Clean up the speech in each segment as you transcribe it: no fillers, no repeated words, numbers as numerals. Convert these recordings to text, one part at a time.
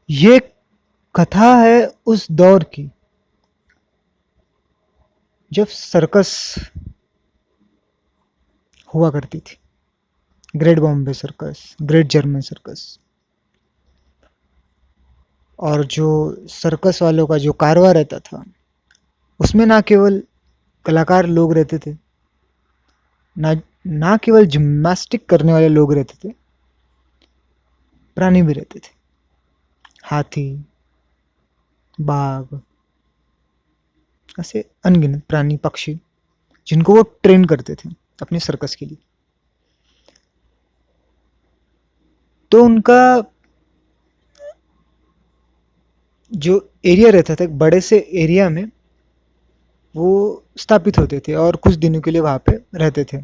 ये कथा है उस दौर की जब सर्कस हुआ करती थी। Great Bombay circus, great German circus. और जो सर्कस वालों का जो कारवां रहता था, उसमें ना केवल कलाकार लोग रहते थे, ना ना केवल जिम्नास्टिक करने वाले लोग रहते थे, प्राणी भी रहते थे। हाथी, बाघ, ऐसे अनगिनत प्राणी पक्षी जिनको वो ट्रेन करते थे अपने सर्कस के लिए। तो उनका जो एरिया रहता था, एक बड़े से एरिया में वो स्थापित होते थे और कुछ दिनों के लिए वहां पे रहते थे।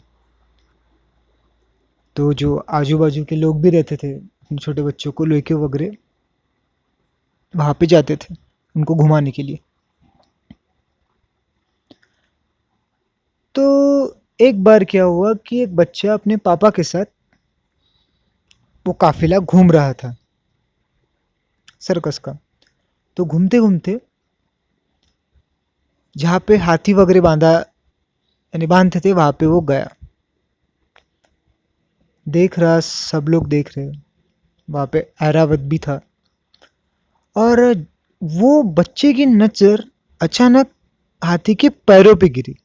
तो जो आजू बाजू के लोग भी रहते थे, अपने छोटे बच्चों को लेके वगैरह वहां पे जाते थे उनको घुमाने के लिए। तो एक बार क्या हुआ कि एक बच्चा अपने पापा के साथ वो काफिला घूम रहा था सर्कस का। तो घूमते घूमते जहाँ पे हाथी वगैरह बांधा यानी बांधते थे वहां पे वो गया। देख रहा, सब लोग देख रहे। वहां पे ऐरावत भी था। और वो बच्चे की नजर अचानक हाथी के पैरों पे गिरी।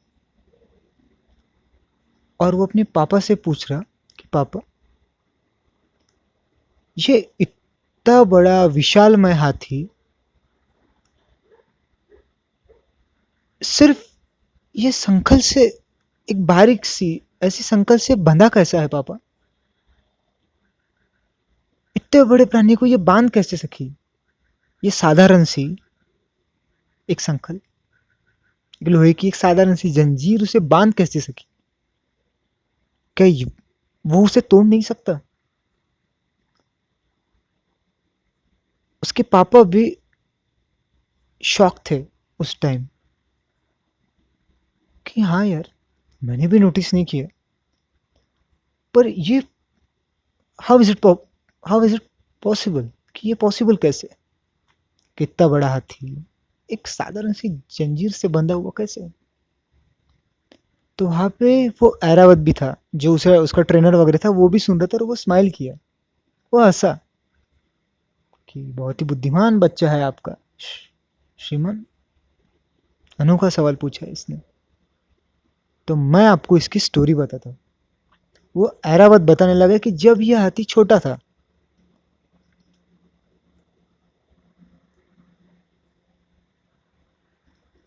और वो अपने पापा से पूछ रहा कि पापा, ये इतना बड़ा विशालमय हाथी सिर्फ ये संकल से, एक बारीक सी ऐसी संकल से बंधा कैसा है पापा? इतने बड़े प्राणी को ये बांध कैसे सकी? ये साधारण सी एक संकल, एक लोहे की एक साधारण सी जंजीर उसे बांध कैसे सकी? क्या वो उसे तोड़ नहीं सकता? उसके पापा भी शॉक थे उस टाइम कि हाँ यार, मैंने भी नोटिस नहीं किया। पर ये how is it how is it possible, कि ये पॉसिबल कैसे? कितना बड़ा हाथी एक साधारण सी जंजीर से बंधा हुआ कैसे? तो वहां पे वो ऐरावत भी था, जो उसे उसका ट्रेनर वगैरह था, वो भी सुन रहा था और वो स्माइल किया। वो हंसा कि बहुत ही बुद्धिमान बच्चा है आपका श्रीमान। अनोखा सवाल पूछा है इसने। तो मैं आपको इसकी स्टोरी बताता हूँ। वो ऐरावत बताने लगा कि जब यह हाथी छोटा था,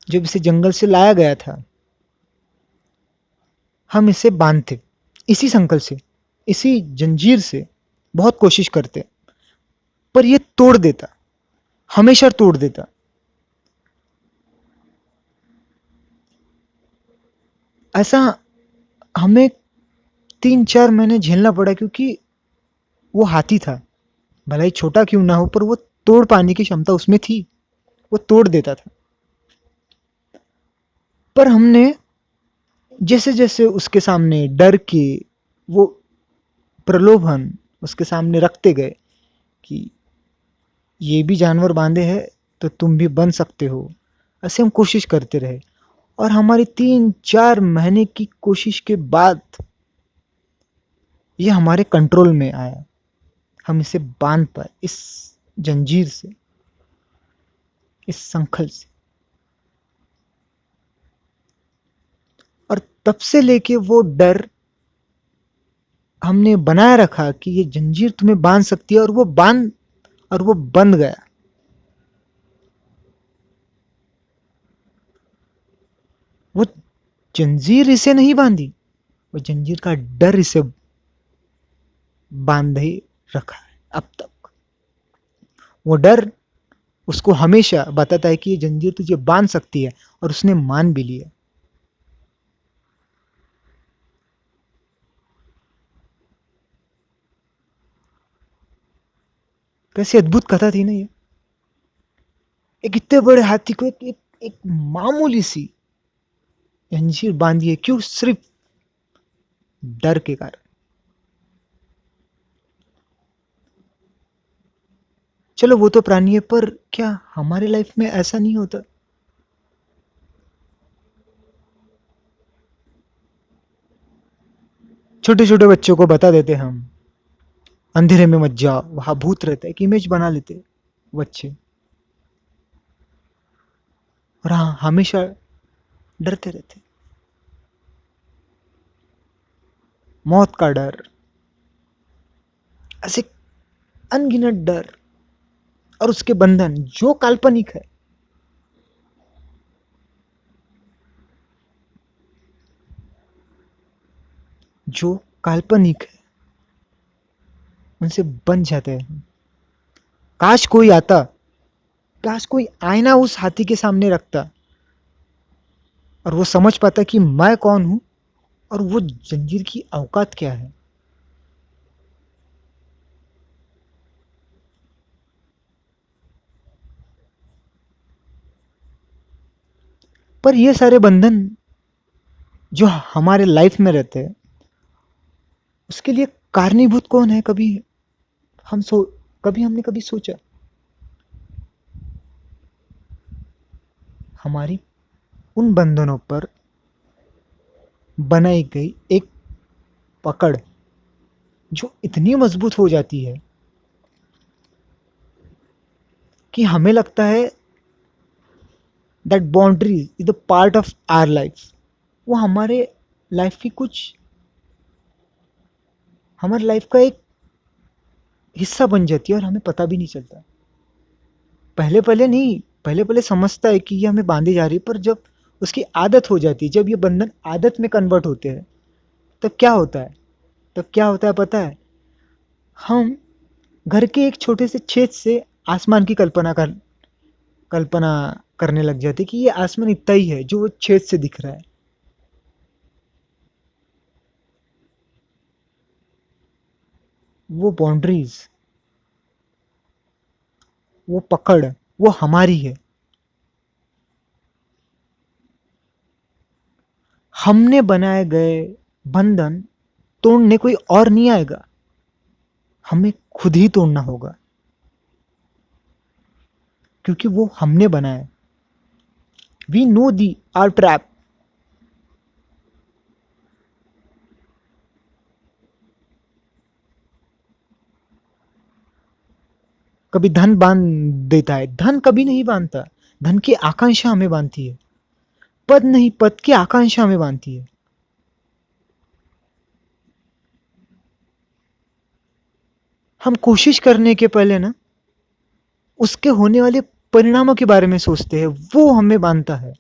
जब इसे जंगल से लाया गया था, हम इसे बांधते इसी संकल से, इसी जंजीर से, बहुत कोशिश करते, पर यह तोड़ देता, हमेशा तोड़ देता। ऐसा हमें 3-4 महीने झेलना पड़ा, क्योंकि वो हाथी था, भले ही छोटा क्यों ना हो, पर वो तोड़ पाने की क्षमता उसमें थी। वो तोड़ देता था। पर हमने जैसे जैसे उसके सामने डर के वो प्रलोभन उसके सामने रखते गए कि ये भी जानवर बांधे हैं तो तुम भी बन सकते हो, ऐसे हम कोशिश करते रहे। और हमारी 3-4 महीने की कोशिश के बाद ये हमारे कंट्रोल में आया। हम इसे बांध पाए इस जंजीर से, इस संखल से। और तब से लेके वो डर हमने बनाए रखा कि ये जंजीर तुम्हें बांध सकती है, और वो बंध गया। वो जंजीर इसे नहीं बांधी, वो जंजीर का डर इसे बांधे रखा है अब तक। वो डर उसको हमेशा बताता है कि ये जंजीर तुझे बांध सकती है, और उसने मान भी लिया। कैसी अद्भुत कथा थी ना ये। एक इतने बड़े हाथी को एक मामूली सी जंजीर बांधी है, क्यों? सिर्फ डर के कारण। चलो वो तो प्राणी है, पर क्या हमारे लाइफ में ऐसा नहीं होता? छोटे छोटे बच्चों को बता देते हम, अंधेरे में मत जाओ, वहां भूत रहता है, एक इमेज बना लेते बच्चे, और हाँ हमेशा डरते रहते। मौत का डर, ऐसे अनगिनत डर, और उसके बंधन जो काल्पनिक है। जो काल्पनिक है उनसे बन जाते हैं। काश कोई आता, काश कोई आईना उस हाथी के सामने रखता, और वो समझ पाता कि मैं कौन हूं, और वो जंजीर की औकात क्या है। पर ये सारे बंधन जो हमारे लाइफ में रहते हैं, उसके लिए कारणीभूत कौन है? हम सो कभी हमने कभी सोचा? हमारी उन बंधनों पर बनाई गई एक पकड़, जो इतनी मजबूत हो जाती है कि हमें लगता है that boundaries is the part of our life. वो हमारे लाइफ का एक हिस्सा बन जाती है, और हमें पता भी नहीं चलता। पहले पहले नहीं, पहले पहले समझता है कि ये हमें बांधी जा रही है, पर जब उसकी आदत हो जाती है, जब ये बंधन आदत में कन्वर्ट होते हैं, तब क्या होता है? तब क्या होता है पता है? हम घर के एक छोटे से छेद से आसमान की कल्पना करने लग जाते कि ये आसमान इतना ही है जो वो छेद से दिख रहा है। वो बाउंड्रीज, वो पकड़, वो हमारी है। हमने बनाए गए बंधन तोड़ने कोई और नहीं आएगा, हमें खुद ही तोड़ना होगा, क्योंकि वो हमने बनाया। We know they are trap. कभी धन बांध देता है, धन कभी नहीं बांधता। धन की आकांक्षा हमें बांधती है। पद नहीं, पद की आकांक्षा हमें बांधती है। हम कोशिश करने के पहले ना उसके होने वाले परिणामों के बारे में सोचते हैं, वो हमें बांधता है।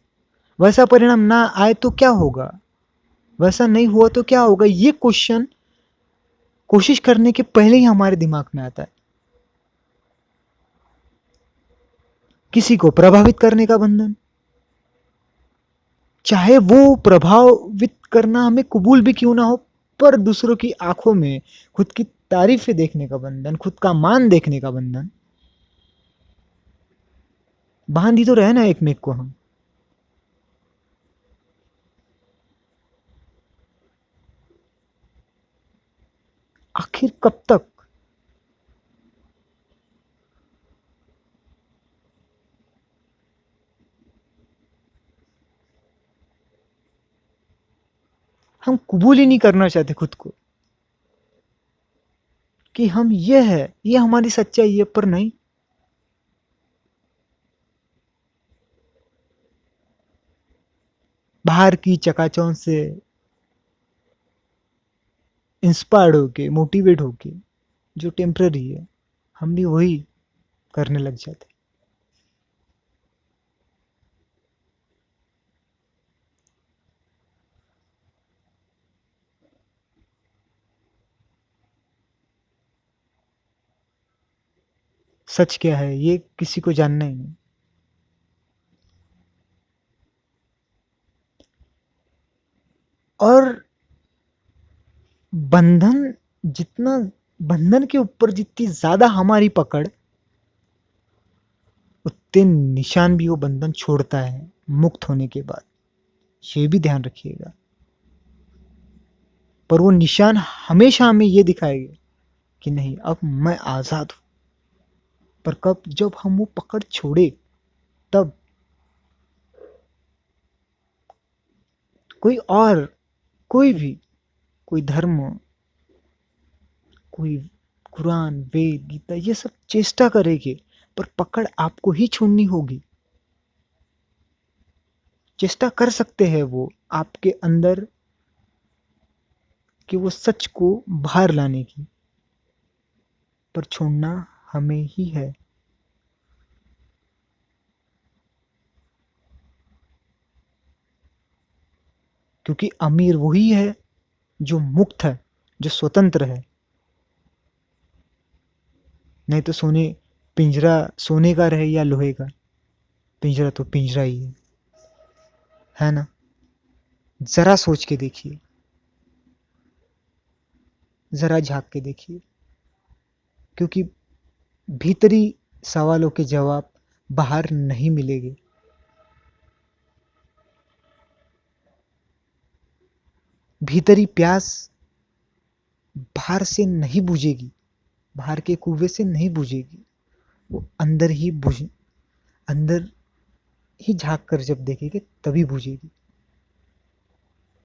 वैसा परिणाम ना आए तो क्या होगा, वैसा नहीं हुआ तो क्या होगा, ये क्वेश्चन कोशिश करने के पहले ही हमारे दिमाग में आता है। किसी को प्रभावित करने का बंधन, चाहे वो प्रभावित करना हमें कबूल भी क्यों ना हो, पर दूसरों की आंखों में खुद की तारीफें देखने का बंधन, खुद का मान देखने का बंधन। बांध ही तो रहे ना एक मेक को हम। आखिर कब तक? हम कबूल ही नहीं करना चाहते खुद को कि हम ये है, ये हमारी सच्चाई है, पर नहीं। बाहर की चकाचौंध से इंस्पायर्ड होके, मोटिवेट होके, जो टेम्पररी है, हम भी वही करने लग जाते। सच क्या है ये किसी को जानना ही नहीं। और बंधन जितना बंधन के ऊपर जितनी ज्यादा हमारी पकड़, उतने निशान भी वो बंधन छोड़ता है मुक्त होने के बाद। ये भी ध्यान रखिएगा। पर वो निशान हमेशा हमें ये दिखाएगा कि नहीं, अब मैं आजाद हूं। पर कब, जब हम वो पकड़ छोड़े तब। कोई और, कोई भी, कोई धर्म, कोई कुरान, वेद, गीता, ये सब चेष्टा करेंगे, पर पकड़ आपको ही छोड़नी होगी। चेष्टा कर सकते हैं वो आपके अंदर कि वो सच को बाहर लाने की, पर छोड़ना हमें ही है। क्योंकि अमीर वही है जो मुक्त है, जो स्वतंत्र है। नहीं तो पिंजरा सोने का रहे या लोहे का, पिंजरा तो पिंजरा ही है ना। जरा सोच के देखिए, जरा झांक के देखिए, क्योंकि भीतरी सवालों के जवाब बाहर नहीं मिलेंगे। भीतरी प्यास बाहर से नहीं बुझेगी, बाहर के कुएं से नहीं बुझेगी, वो अंदर ही झांक कर जब देखेंगे तभी बुझेगी।